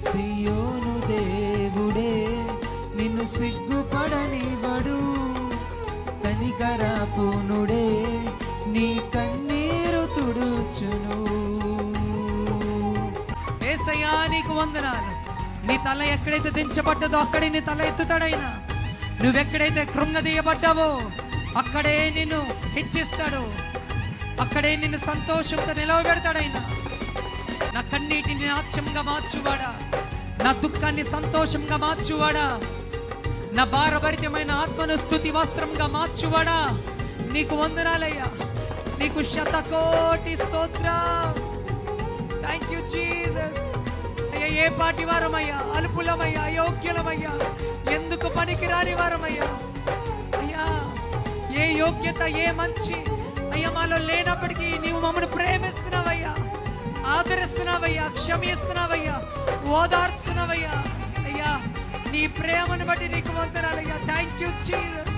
సియోను దేవుడే నిన్ను సిగ్గుపడనివ్వడు, కనికరపూర్ణుడే నీ కన్నీరు తుడుచును. యేసయ్యా నీకు వందనాలు. నీ తల ఎక్కడైతే దించబడ్డదో అక్కడే నీ తల ఎత్తుతాడైనా. నువ్వెక్కడైతే కృంగదీయబడ్డావో అక్కడే నిన్ను హెచ్చిస్తాడు, అక్కడే నిన్ను సంతోషంతో నిలవబెడతాడైనా. నా కన్నీటిని నాట్యంగా మార్చువాడా, నా దుఃఖాన్ని సంతోషంగా మార్చువాడా, నా భారభరితమైన ఆత్మను స్తుతి వస్త్రంగా మార్చువాడా, నీకు వందనాలయ్యా. నీకు శతకోటి స్తోత్రం. Thank you Jesus. అయ్యా ఏ పాటి వారమయ్యా, అల్పులమయ్యా, అయోగ్యులమయ్యా, ఎందుకు పనికిరాని వారమయ్యా. అయ్యా ఏ యోగ్యత ఏ మంచి అయ్యా మాలో లేనప్పటికీ నీవు మమ్మల్ని ప్రేమిస్తున్నావయ్యా, ఆదరిస్తున్నావయ్యా, క్షమిస్తున్నావయ్యా, ఓదార్చున్నావయ్యా. అయ్యా నీ ప్రేమను బట్టి నీకు వందనాలయ్యా. Thank you Jesus.